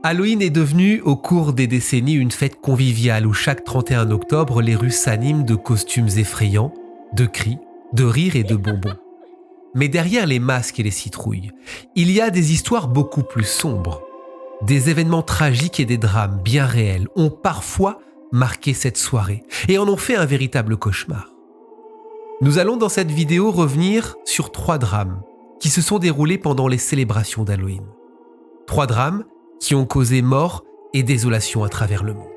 Halloween est devenu, au cours des décennies, une fête conviviale où chaque 31 octobre, les rues s'animent de costumes effrayants, de cris, de rires et de bonbons. Mais derrière les masques et les citrouilles, il y a des histoires beaucoup plus sombres. Des événements tragiques et des drames bien réels ont parfois marqué cette soirée et en ont fait un véritable cauchemar. Nous allons dans cette vidéo revenir sur 3 drames qui se sont déroulés pendant les célébrations d'Halloween. 3 drames qui ont causé mort et désolation à travers le monde.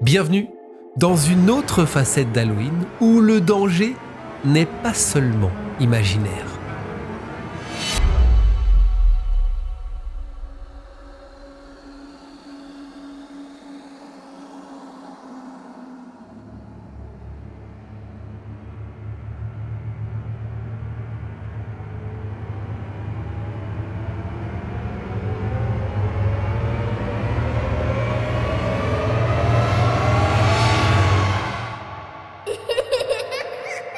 Bienvenue dans une autre facette d'Halloween où le danger n'est pas seulement imaginaire.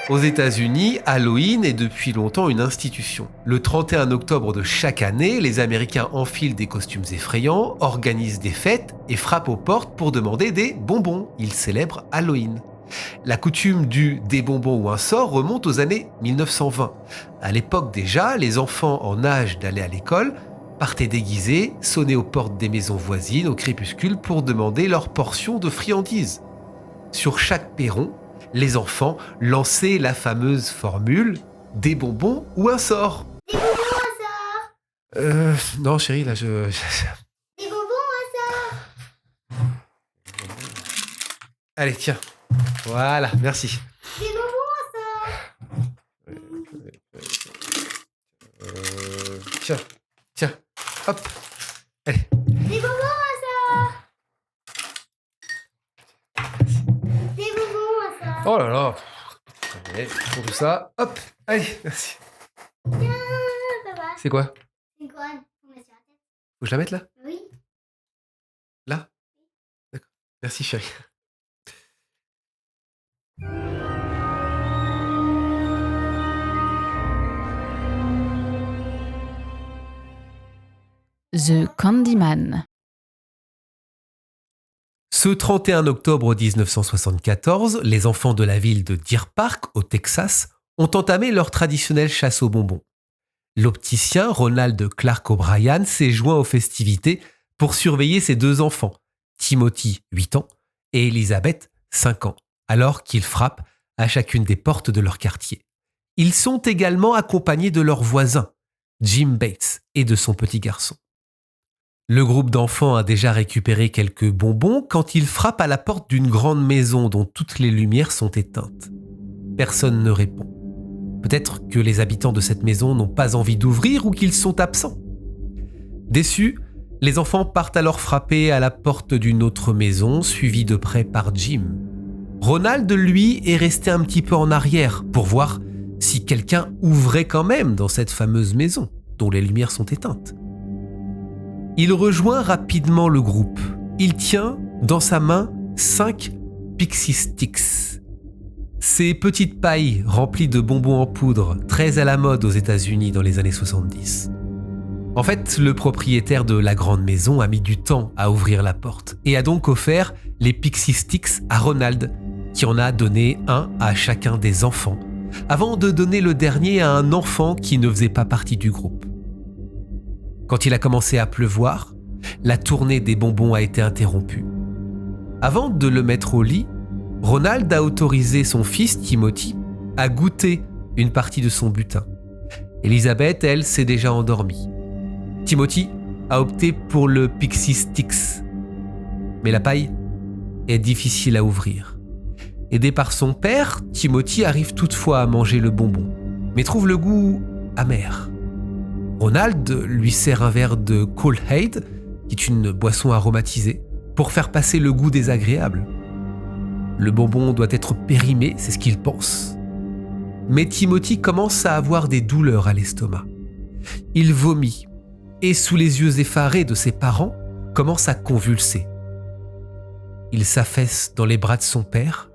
Aux États-Unis, Halloween est depuis longtemps une institution. Le 31 octobre de chaque année, les Américains enfilent des costumes effrayants, organisent des fêtes et frappent aux portes pour demander des bonbons. Ils célèbrent Halloween. La coutume du « des bonbons ou un sort » remonte aux années 1920. À l'époque déjà, les enfants en âge d'aller à l'école partaient déguisés, sonnaient aux portes des maisons voisines au crépuscule pour demander leur portion de friandises. Sur chaque perron, les enfants lançaient la fameuse formule « des bonbons ou un sort ». Des bonbons un sort. Non chérie, là Des bonbons un sort. Allez, tiens. Voilà, merci. Des bonbons un sort. Tiens, hop. Allez. Des bonbons un sort. Des bonbons un sort. Oh là là. Allez, pour tout ça, hop. Allez, merci. Tiens, papa. C'est quoi? C'est quoi? On met sur la tête. Faut que je la mette là? Oui. Là? D'accord. Merci chérie. The Candyman. Ce 31 octobre 1974, les enfants de la ville de Deer Park, au Texas, ont entamé leur traditionnelle chasse aux bonbons. L'opticien Ronald Clark O'Brien s'est joint aux festivités pour surveiller ses 2 enfants, Timothy, 8 ans, et Elizabeth, 5 ans, alors qu'ils frappent à chacune des portes de leur quartier. Ils sont également accompagnés de leurs voisins, Jim Bates, et de son petit garçon. Le groupe d'enfants a déjà récupéré quelques bonbons quand ils frappent à la porte d'une grande maison dont toutes les lumières sont éteintes. Personne ne répond. Peut-être que les habitants de cette maison n'ont pas envie d'ouvrir ou qu'ils sont absents. Déçus, les enfants partent alors frapper à la porte d'une autre maison, suivis de près par Jim. Ronald, lui, est resté un petit peu en arrière pour voir si quelqu'un ouvrait quand même dans cette fameuse maison, dont les lumières sont éteintes. Il rejoint rapidement le groupe. Il tient dans sa main 5 Pixie Sticks. Ces petites pailles remplies de bonbons en poudre, très à la mode aux États-Unis dans les années 70. En fait, le propriétaire de la grande maison a mis du temps à ouvrir la porte et a donc offert les Pixie Sticks à Ronald, qui en a donné un à chacun des enfants, avant de donner le dernier à un enfant qui ne faisait pas partie du groupe. Quand il a commencé à pleuvoir, la tournée des bonbons a été interrompue. Avant de le mettre au lit, Ronald a autorisé son fils Timothy à goûter une partie de son butin. Elizabeth, elle, s'est déjà endormie. Timothy a opté pour le Pixie Sticks. Mais la paille est difficile à ouvrir. Aidé par son père, Timothy arrive toutefois à manger le bonbon, mais trouve le goût amer. Ronald lui sert un verre de Kool-Aid, qui est une boisson aromatisée, pour faire passer le goût désagréable. Le bonbon doit être périmé, c'est ce qu'il pense. Mais Timothy commence à avoir des douleurs à l'estomac. Il vomit et, sous les yeux effarés de ses parents, commence à convulser. Il s'affaisse dans les bras de son père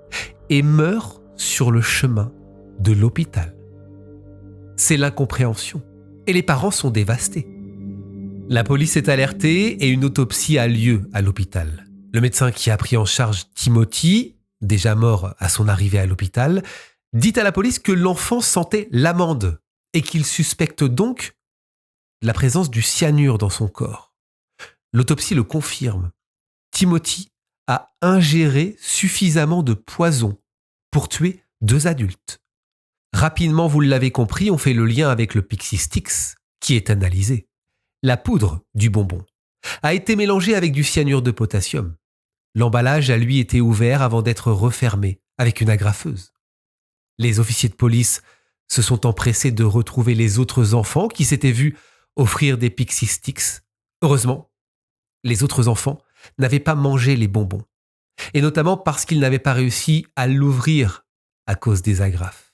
et meurt sur le chemin de l'hôpital. C'est l'incompréhension et les parents sont dévastés. La police est alertée et une autopsie a lieu à l'hôpital. Le médecin qui a pris en charge Timothy, déjà mort à son arrivée à l'hôpital, dit à la police que l'enfant sentait l'amande et qu'il suspecte donc la présence du cyanure dans son corps. L'autopsie le confirme. Timothy a ingéré suffisamment de poison pour tuer 2 adultes. Rapidement, vous l'avez compris, on fait le lien avec le Pixie Stix qui est analysé. La poudre du bonbon a été mélangée avec du cyanure de potassium. L'emballage a lui été ouvert avant d'être refermé avec une agrafeuse. Les officiers de police se sont empressés de retrouver les autres enfants qui s'étaient vus offrir des Pixie Stix. Heureusement, les autres enfants n'avaient pas mangé les bonbons, et notamment parce qu'ils n'avaient pas réussi à l'ouvrir à cause des agrafes.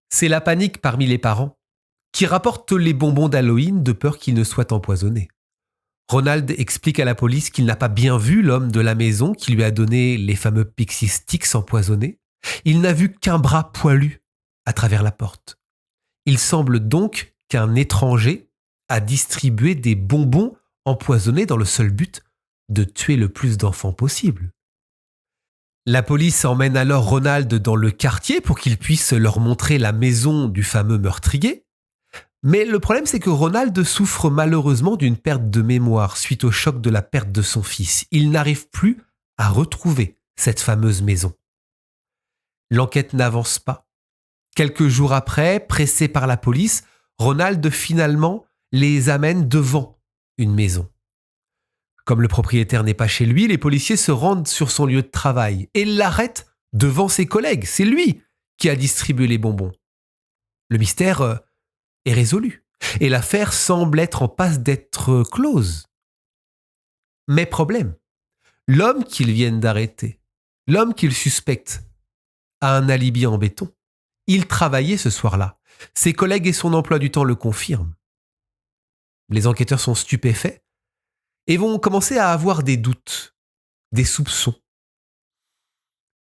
C'est la panique parmi les parents qui rapportent les bonbons d'Halloween de peur qu'ils ne soient empoisonnés. Ronald explique à la police qu'il n'a pas bien vu l'homme de la maison qui lui a donné les fameux Pixie Stix empoisonnés. Il n'a vu qu'un bras poilu à travers la porte. Il semble donc qu'un étranger a distribué des bonbons empoisonnés dans le seul but de tuer le plus d'enfants possible. La police emmène alors Ronald dans le quartier pour qu'il puisse leur montrer la maison du fameux meurtrier. Mais le problème, c'est que Ronald souffre malheureusement d'une perte de mémoire suite au choc de la perte de son fils. Il n'arrive plus à retrouver cette fameuse maison. L'enquête n'avance pas. Quelques jours après, pressé par la police, Ronald finalement les amène devant une maison. Comme le propriétaire n'est pas chez lui, les policiers se rendent sur son lieu de travail et l'arrêtent devant ses collègues. C'est lui qui a distribué les bonbons. Le mystère est résolu et l'affaire semble être en passe d'être close. Mais problème, l'homme qu'ils viennent d'arrêter, l'homme qu'ils suspectent, a un alibi en béton. Il travaillait ce soir-là. Ses collègues et son emploi du temps le confirment. Les enquêteurs sont stupéfaits et vont commencer à avoir des doutes, des soupçons.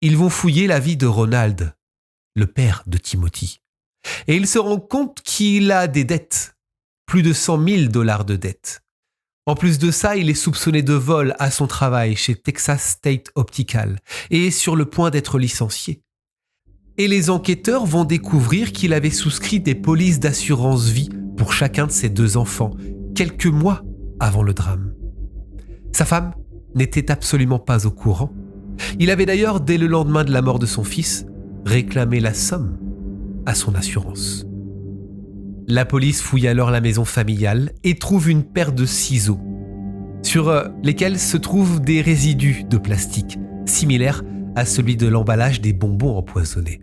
Ils vont fouiller la vie de Ronald, le père de Timothy. Et ils se rendent compte qu'il a des dettes, plus de $100 000 de dettes. En plus de ça, il est soupçonné de vol à son travail chez Texas State Optical et est sur le point d'être licencié. Et les enquêteurs vont découvrir qu'il avait souscrit des polices d'assurance vie pour chacun de ses 2 enfants, quelques mois avant le drame. Sa femme n'était absolument pas au courant. Il avait d'ailleurs, dès le lendemain de la mort de son fils, réclamé la somme à son assurance. La police fouille alors la maison familiale et trouve une paire de ciseaux, sur lesquels se trouvent des résidus de plastique, similaires à celui de l'emballage des bonbons empoisonnés.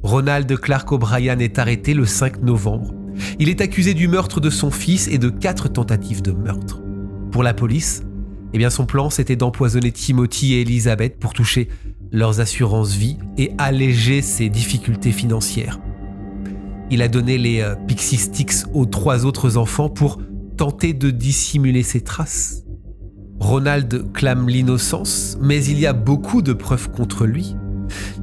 Ronald Clark O'Brien est arrêté le 5 novembre. Il est accusé du meurtre de son fils et de 4 tentatives de meurtre. Pour la police, son plan c'était d'empoisonner Timothy et Elizabeth pour toucher leurs assurances vie et alléger ses difficultés financières. Il a donné les Pixie Stix aux 3 autres enfants pour tenter de dissimuler ses traces. Ronald clame l'innocence, mais il y a beaucoup de preuves contre lui.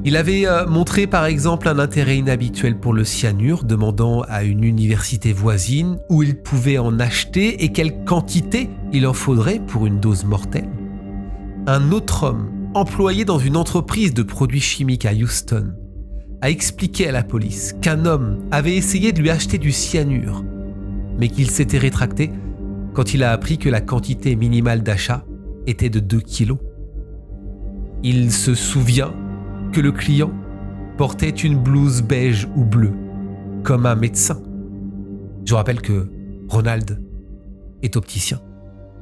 Il avait montré par exemple un intérêt inhabituel pour le cyanure, demandant à une université voisine où il pouvait en acheter et quelle quantité il en faudrait pour une dose mortelle. Un autre homme, employé dans une entreprise de produits chimiques à Houston, a expliqué à la police qu'un homme avait essayé de lui acheter du cyanure, mais qu'il s'était rétracté quand il a appris que la quantité minimale d'achat était de 2 kilos. Il se souvient que le client portait une blouse beige ou bleue, comme un médecin. Je rappelle que Ronald est opticien.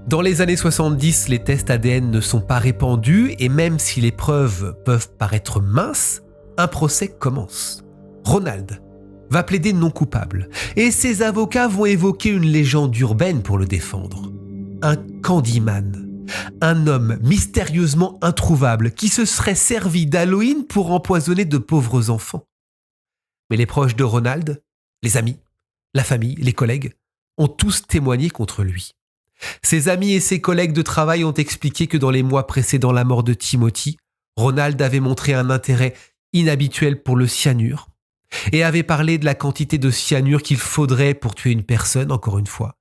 Dans les années 70, les tests ADN ne sont pas répandus et même si les preuves peuvent paraître minces, un procès commence. Ronald va plaider non coupable et ses avocats vont évoquer une légende urbaine pour le défendre. Un Candyman, un homme mystérieusement introuvable qui se serait servi d'Halloween pour empoisonner de pauvres enfants. Mais les proches de Ronald, les amis, la famille, les collègues, ont tous témoigné contre lui. Ses amis et ses collègues de travail ont expliqué que dans les mois précédant la mort de Timothy, Ronald avait montré un intérêt inhabituel pour le cyanure et avait parlé de la quantité de cyanure qu'il faudrait pour tuer une personne, encore une fois.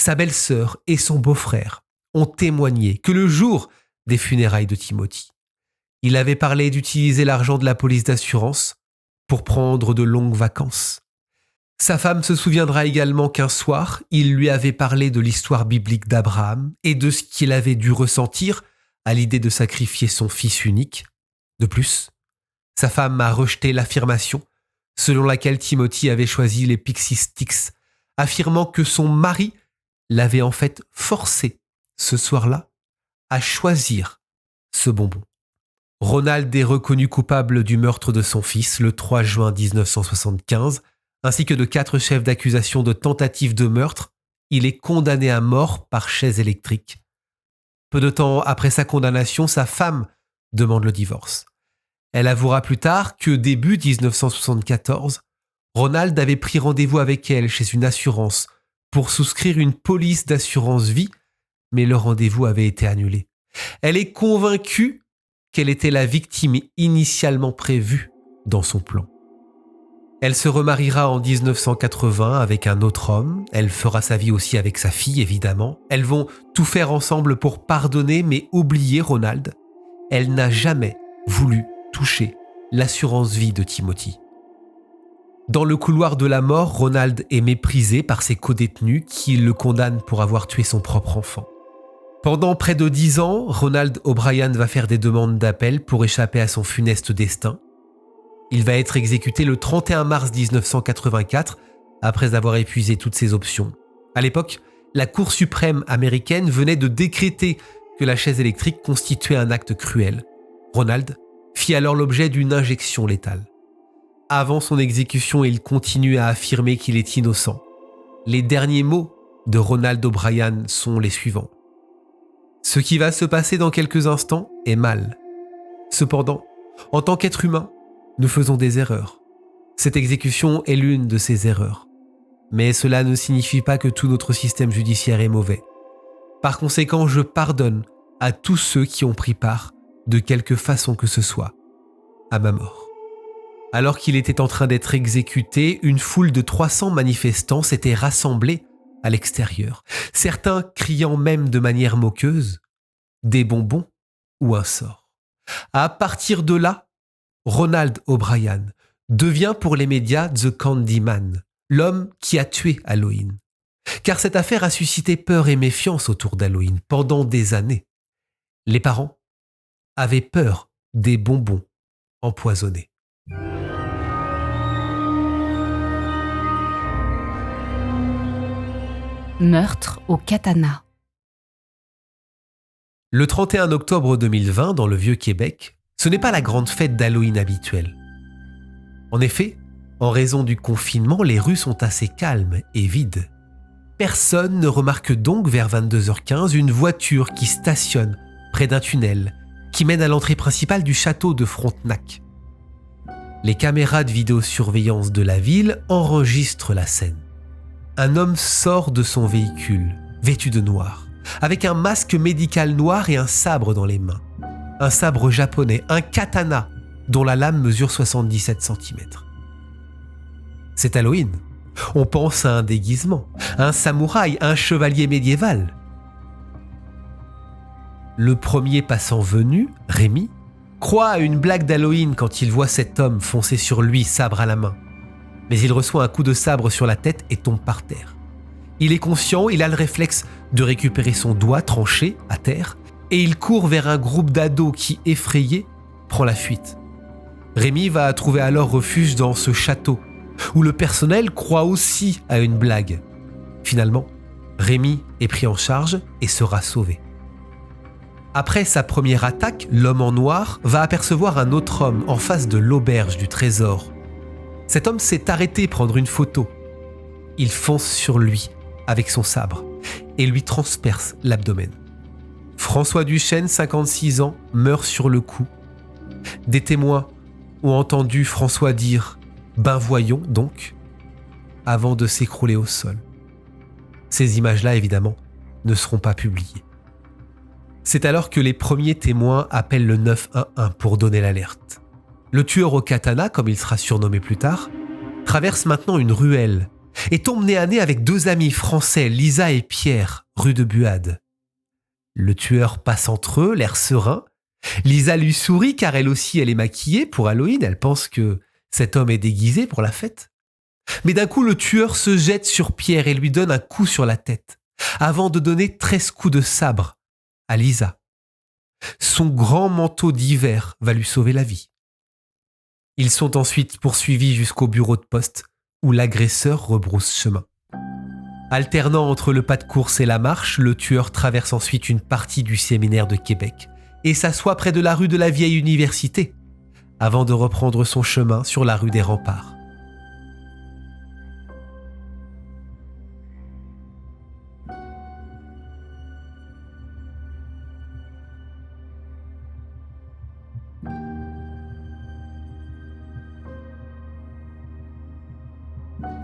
sa belle-sœur et son beau-frère ont témoigné que le jour des funérailles de Timothy, il avait parlé d'utiliser l'argent de la police d'assurance pour prendre de longues vacances. Sa femme se souviendra également qu'un soir, il lui avait parlé de l'histoire biblique d'Abraham et de ce qu'il avait dû ressentir à l'idée de sacrifier son fils unique. De plus, sa femme a rejeté l'affirmation selon laquelle Timothy avait choisi les Pixie Sticks, affirmant que son mari l'avait en fait forcé, ce soir-là, à choisir ce bonbon. Ronald est reconnu coupable du meurtre de son fils le 3 juin 1975, ainsi que de 4 chefs d'accusation de tentative de meurtre. Il est condamné à mort par chaise électrique. Peu de temps après sa condamnation, sa femme demande le divorce. Elle avouera plus tard que début 1974, Ronald avait pris rendez-vous avec elle chez une assurance pour souscrire une police d'assurance vie, mais le rendez-vous avait été annulé. Elle est convaincue qu'elle était la victime initialement prévue dans son plan. Elle se remariera en 1980 avec un autre homme. Elle fera sa vie aussi avec sa fille, évidemment. Elles vont tout faire ensemble pour pardonner, mais oublier Ronald. Elle n'a jamais voulu toucher l'assurance vie de Timothy. Dans le couloir de la mort, Ronald est méprisé par ses codétenus qui le condamnent pour avoir tué son propre enfant. Pendant près de 10 ans, Ronald O'Brien va faire des demandes d'appel pour échapper à son funeste destin. Il va être exécuté le 31 mars 1984 après avoir épuisé toutes ses options. À l'époque, la Cour suprême américaine venait de décréter que la chaise électrique constituait un acte cruel. Ronald fit alors l'objet d'une injection létale. Avant son exécution, il continue à affirmer qu'il est innocent. Les derniers mots de Ronald O'Brien sont les suivants. « Ce qui va se passer dans quelques instants est mal. Cependant, en tant qu'être humain, nous faisons des erreurs. Cette exécution est l'une de ces erreurs. Mais cela ne signifie pas que tout notre système judiciaire est mauvais. Par conséquent, je pardonne à tous ceux qui ont pris part, de quelque façon que ce soit, à ma mort. » Alors qu'il était en train d'être exécuté, une foule de 300 manifestants s'était rassemblée à l'extérieur, certains criant même de manière moqueuse « des bonbons ou un sort ». À partir de là, Ronald O'Brien devient pour les médias The Candyman, l'homme qui a tué Halloween. Car cette affaire a suscité peur et méfiance autour d'Halloween pendant des années. Les parents avaient peur des bonbons empoisonnés. Meurtre au katana. Le 31 octobre 2020, dans le Vieux-Québec, ce n'est pas la grande fête d'Halloween habituelle. En effet, en raison du confinement, les rues sont assez calmes et vides. Personne ne remarque donc vers 22h15 une voiture qui stationne près d'un tunnel qui mène à l'entrée principale du château de Frontenac. Les caméras de vidéosurveillance de la ville enregistrent la scène. Un homme sort de son véhicule, vêtu de noir, avec un masque médical noir et un sabre dans les mains. Un sabre japonais, un katana, dont la lame mesure 77 cm. C'est Halloween. On pense à un déguisement, un samouraï, un chevalier médiéval. Le premier passant venu, Rémi, croit à une blague d'Halloween quand il voit cet homme foncer sur lui, sabre à la main. Mais il reçoit un coup de sabre sur la tête et tombe par terre. Il est conscient, il a le réflexe de récupérer son doigt tranché à terre et il court vers un groupe d'ados qui, effrayé, prend la fuite. Rémi va trouver alors refuge dans ce château où le personnel croit aussi à une blague. Finalement, Rémi est pris en charge et sera sauvé. Après sa première attaque, l'homme en noir va apercevoir un autre homme en face de l'auberge du trésor. Cet homme s'est arrêté prendre une photo. Il fonce sur lui avec son sabre et lui transperce l'abdomen. François Duchesne, 56 ans, meurt sur le coup. Des témoins ont entendu François dire « Ben voyons donc » avant de s'écrouler au sol. Ces images-là, évidemment, ne seront pas publiées. C'est alors que les premiers témoins appellent le 911 pour donner l'alerte. Le tueur au katana, comme il sera surnommé plus tard, traverse maintenant une ruelle et tombe nez à nez avec 2 amis français, Lisa et Pierre, rue de Buade. Le tueur passe entre eux, l'air serein. Lisa lui sourit car elle aussi elle est maquillée pour Halloween, elle pense que cet homme est déguisé pour la fête. Mais d'un coup, le tueur se jette sur Pierre et lui donne un coup sur la tête, avant de donner 13 coups de sabre à Lisa. Son grand manteau d'hiver va lui sauver la vie. Ils sont ensuite poursuivis jusqu'au bureau de poste, où l'agresseur rebrousse chemin. Alternant entre le pas de course et la marche, le tueur traverse ensuite une partie du séminaire de Québec et s'assoit près de la rue de la vieille université, avant de reprendre son chemin sur la rue des Remparts.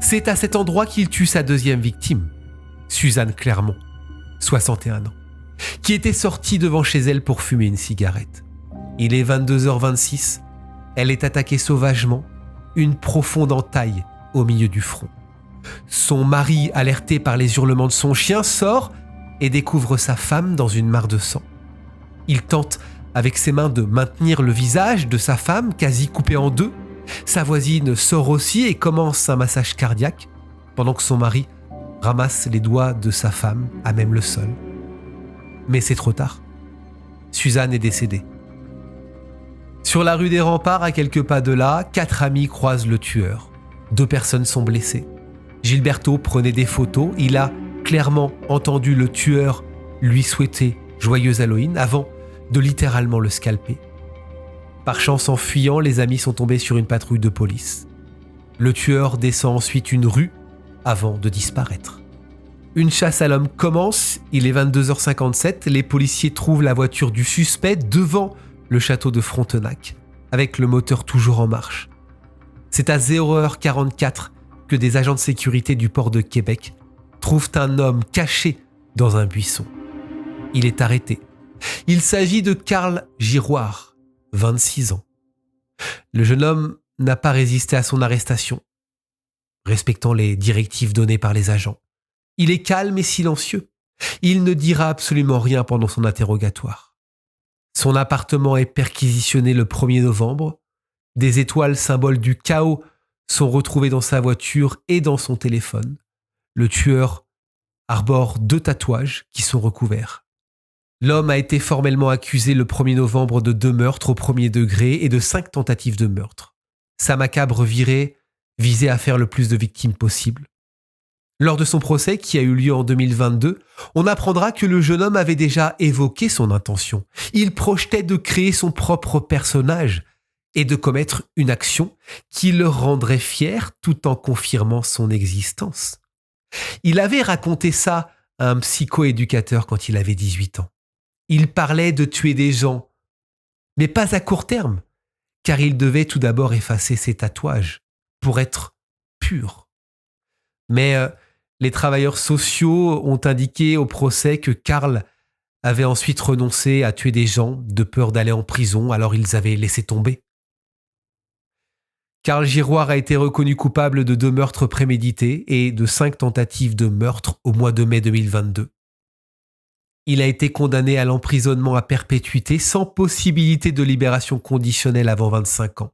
C'est à cet endroit qu'il tue sa 2e victime, Suzanne Clermont, 61 ans, qui était sortie devant chez elle pour fumer une cigarette. Il est 22h26, elle est attaquée sauvagement, une profonde entaille au milieu du front. Son mari, alerté par les hurlements de son chien, sort et découvre sa femme dans une mare de sang. Il tente avec ses mains de maintenir le visage de sa femme, quasi coupé en 2. Sa voisine sort aussi et commence un massage cardiaque, pendant que son mari ramasse les doigts de sa femme à même le sol. Mais c'est trop tard. Suzanne est décédée. Sur la rue des Remparts, à quelques pas de là, 4 amis croisent le tueur. 2 personnes sont blessées. Gilberto prenait des photos. Il a clairement entendu le tueur lui souhaiter joyeux Halloween avant de littéralement le scalper. Par chance, en fuyant, les amis sont tombés sur une patrouille de police. Le tueur descend ensuite une rue avant de disparaître. Une chasse à l'homme commence, il est 22h57, les policiers trouvent la voiture du suspect devant le château de Frontenac, avec le moteur toujours en marche. C'est à 0h44 que des agents de sécurité du port de Québec trouvent un homme caché dans un buisson. Il est arrêté. Il s'agit de Carl Giroir, 26 ans. Le jeune homme n'a pas résisté à son arrestation, respectant les directives données par les agents. Il est calme et silencieux. Il ne dira absolument rien pendant son interrogatoire. Son appartement est perquisitionné le 1er novembre. Des étoiles, symboles du chaos, sont retrouvées dans sa voiture et dans son téléphone. Le tueur arbore 2 tatouages qui sont recouverts. L'homme a été formellement accusé le 1er novembre de 2 meurtres au 1er degré et de 5 tentatives de meurtre. Sa macabre virée visait à faire le plus de victimes possible. Lors de son procès, qui a eu lieu en 2022, on apprendra que le jeune homme avait déjà évoqué son intention. Il projetait de créer son propre personnage et de commettre une action qui le rendrait fier tout en confirmant son existence. Il avait raconté ça à un psychoéducateur quand il avait 18 ans. Il parlait de tuer des gens, mais pas à court terme, car il devait tout d'abord effacer ses tatouages pour être pur. Mais les travailleurs sociaux ont indiqué au procès que Carl avait ensuite renoncé à tuer des gens de peur d'aller en prison, alors ils avaient laissé tomber. Carl Giroir a été reconnu coupable de 2 meurtres prémédités et de 5 tentatives de meurtre au mois de mai 2022. Il a été condamné à l'emprisonnement à perpétuité sans possibilité de libération conditionnelle avant 25 ans.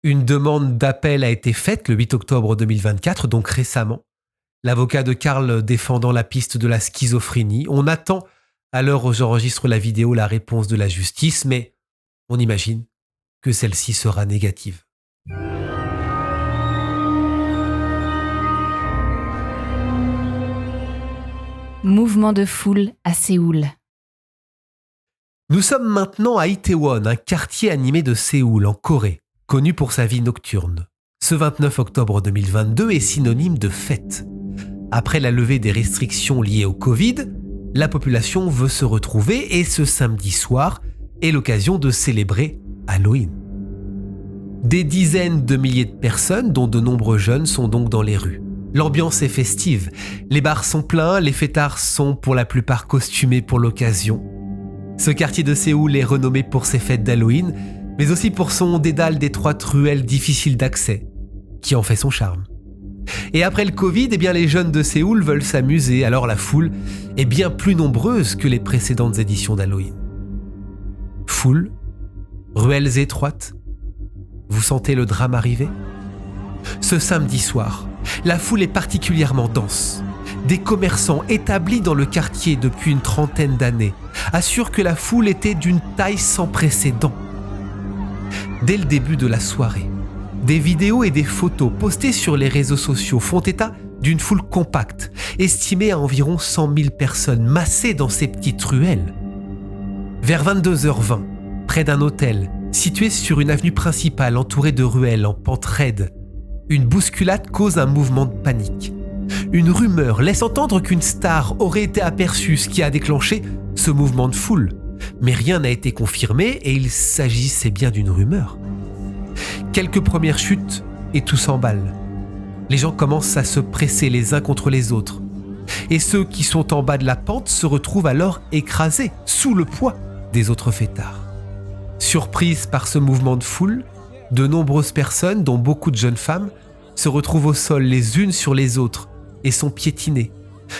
Une demande d'appel a été faite le 8 octobre 2024, donc récemment. L'avocat de Carl défendant la piste de la schizophrénie. On attend, à l'heure où j'enregistre la vidéo, la réponse de la justice, mais on imagine que celle-ci sera négative. Mouvement de foule à Séoul. Nous sommes maintenant à Itaewon, un quartier animé de Séoul, en Corée, connu pour sa vie nocturne. Ce 29 octobre 2022 est synonyme de fête. Après la levée des restrictions liées au Covid, la population veut se retrouver et ce samedi soir est l'occasion de célébrer Halloween. Des dizaines de milliers de personnes, dont de nombreux jeunes, sont donc dans les rues. L'ambiance est festive, les bars sont pleins, les fêtards sont pour la plupart costumés pour l'occasion. Ce quartier de Séoul est renommé pour ses fêtes d'Halloween, mais aussi pour son dédale d'étroites ruelles difficiles d'accès, qui en fait son charme. Et après le Covid, eh bien, les jeunes de Séoul veulent s'amuser, alors la foule est bien plus nombreuse que les précédentes éditions d'Halloween. Foule, ruelles étroites, vous sentez le drame arriver ? Ce samedi soir, la foule est particulièrement dense. Des commerçants établis dans le quartier depuis une trentaine d'années assurent que la foule était d'une taille sans précédent. Dès le début de la soirée, des vidéos et des photos postées sur les réseaux sociaux font état d'une foule compacte, estimée à environ 100 000 personnes massées dans ces petites ruelles. Vers 22h20, près d'un hôtel, situé sur une avenue principale entourée de ruelles en pente raide, une bousculade cause un mouvement de panique. Une rumeur laisse entendre qu'une star aurait été aperçue, ce qui a déclenché ce mouvement de foule. Mais rien n'a été confirmé et il s'agissait bien d'une rumeur. Quelques premières chutes et tout s'emballe. Les gens commencent à se presser les uns contre les autres. Et ceux qui sont en bas de la pente se retrouvent alors écrasés sous le poids des autres fêtards. Surprises par ce mouvement de foule, de nombreuses personnes, dont beaucoup de jeunes femmes, se retrouvent au sol les unes sur les autres et sont piétinées,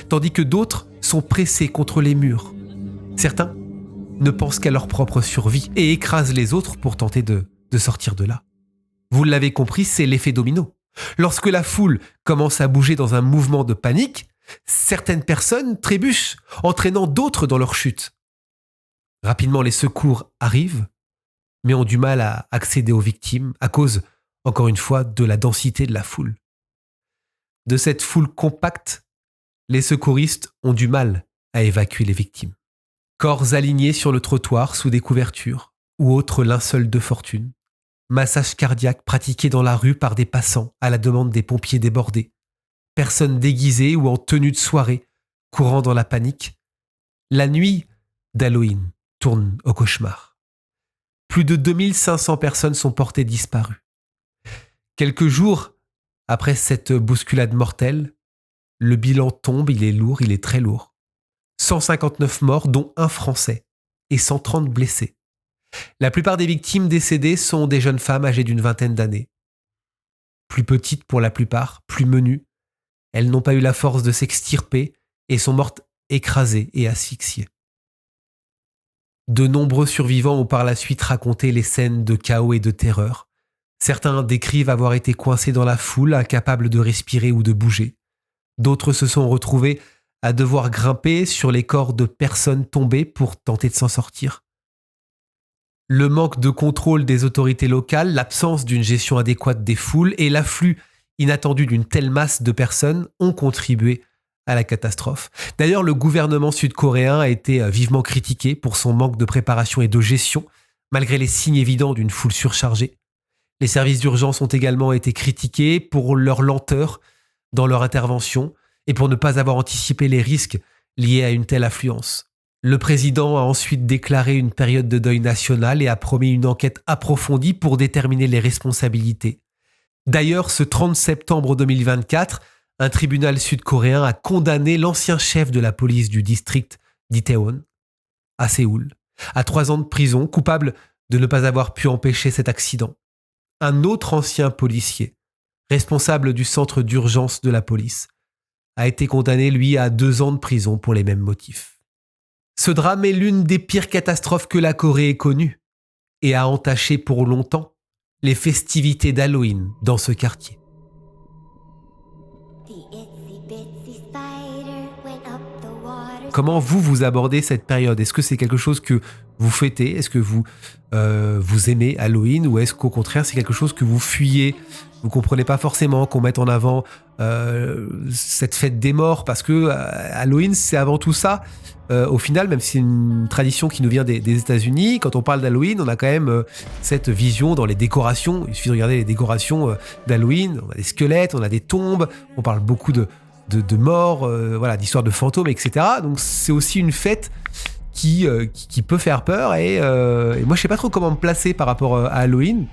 tandis que d'autres sont pressées contre les murs. Certains ne pensent qu'à leur propre survie et écrasent les autres pour tenter de sortir de là. Vous l'avez compris, c'est l'effet domino. Lorsque la foule commence à bouger dans un mouvement de panique, certaines personnes trébuchent, entraînant d'autres dans leur chute. Rapidement, les secours arrivent, mais ont du mal à accéder aux victimes à cause, encore une fois, de la densité de la foule. De cette foule compacte, les secouristes ont du mal à évacuer les victimes. Corps alignés sur le trottoir sous des couvertures ou autres linceuls de fortune. Massage cardiaque pratiqué dans la rue par des passants à la demande des pompiers débordés. Personnes déguisées ou en tenue de soirée, courant dans la panique. La nuit d'Halloween tourne au cauchemar. Plus de 2500 personnes sont portées disparues. Quelques jours après cette bousculade mortelle, le bilan tombe, il est lourd, il est très lourd. 159 morts, dont un Français, et 130 blessés. La plupart des victimes décédées sont des jeunes femmes âgées d'une vingtaine d'années. Plus petites pour la plupart, plus menues, elles n'ont pas eu la force de s'extirper et sont mortes écrasées et asphyxiées. De nombreux survivants ont par la suite raconté les scènes de chaos et de terreur. Certains décrivent avoir été coincés dans la foule, incapables de respirer ou de bouger. D'autres se sont retrouvés à devoir grimper sur les corps de personnes tombées pour tenter de s'en sortir. Le manque de contrôle des autorités locales, l'absence d'une gestion adéquate des foules et l'afflux inattendu d'une telle masse de personnes ont contribué à la catastrophe. D'ailleurs, le gouvernement sud-coréen a été vivement critiqué pour son manque de préparation et de gestion, malgré les signes évidents d'une foule surchargée. Les services d'urgence ont également été critiqués pour leur lenteur dans leur intervention et pour ne pas avoir anticipé les risques liés à une telle affluence. Le président a ensuite déclaré une période de deuil national et a promis une enquête approfondie pour déterminer les responsabilités. D'ailleurs, ce 30 septembre 2024, un tribunal sud-coréen a condamné l'ancien chef de la police du district d'Itaewon, à Séoul, à 3 ans de prison, coupable de ne pas avoir pu empêcher cet accident. Un autre ancien policier, responsable du centre d'urgence de la police, a été condamné, lui, à 2 ans de prison pour les mêmes motifs. Ce drame est l'une des pires catastrophes que la Corée ait connues et a entaché pour longtemps les festivités d'Halloween dans ce quartier. Comment vous abordez cette période ? Est-ce que c'est quelque chose que vous fêtez ? Est-ce que vous aimez Halloween ? Ou est-ce qu'au contraire, c'est quelque chose que vous fuyez ? Vous ne comprenez pas forcément qu'on mette en avant cette fête des morts, parce que Halloween, c'est avant tout ça. Au final, même si c'est une tradition qui nous vient des États-Unis, quand on parle d'Halloween, on a quand même cette vision dans les décorations. Il suffit de regarder les décorations d'Halloween. On a des squelettes, on a des tombes, on parle beaucoup de morts, d'histoires de fantômes, etc. Donc c'est aussi une fête qui peut faire peur et moi je sais pas trop comment me placer par rapport à Halloween.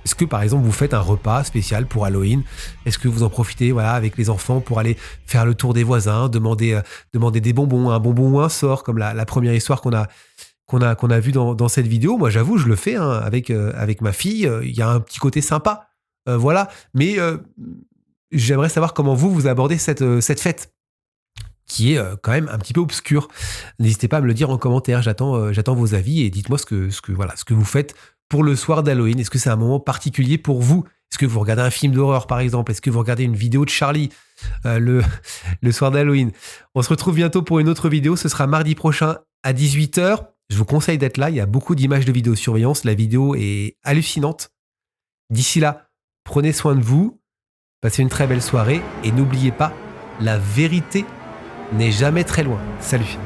Est-ce que par exemple vous faites un repas spécial pour Halloween ? Est-ce que vous en profitez avec les enfants pour aller faire le tour des voisins, demander des bonbons, un bonbon ou un sort, comme la première histoire qu'on a vu dans cette vidéo ? Moi j'avoue, je le fais avec ma fille, il y a un petit côté sympa, mais j'aimerais savoir comment vous abordez cette fête, qui est quand même un petit peu obscure. N'hésitez pas à me le dire en commentaire, j'attends vos avis et dites-moi ce que vous faites pour le soir d'Halloween. Est-ce que c'est un moment particulier pour vous? Est-ce que vous regardez un film d'horreur par exemple? Est-ce que vous regardez une vidéo de Charlie le soir d'Halloween? On se retrouve bientôt pour une autre vidéo, ce sera mardi prochain à 18h. Je vous conseille d'être là, il y a beaucoup d'images de vidéosurveillance, la vidéo est hallucinante. D'ici là, prenez soin de vous, passez une très belle soirée et n'oubliez pas, la vérité n'est jamais très loin. Salut!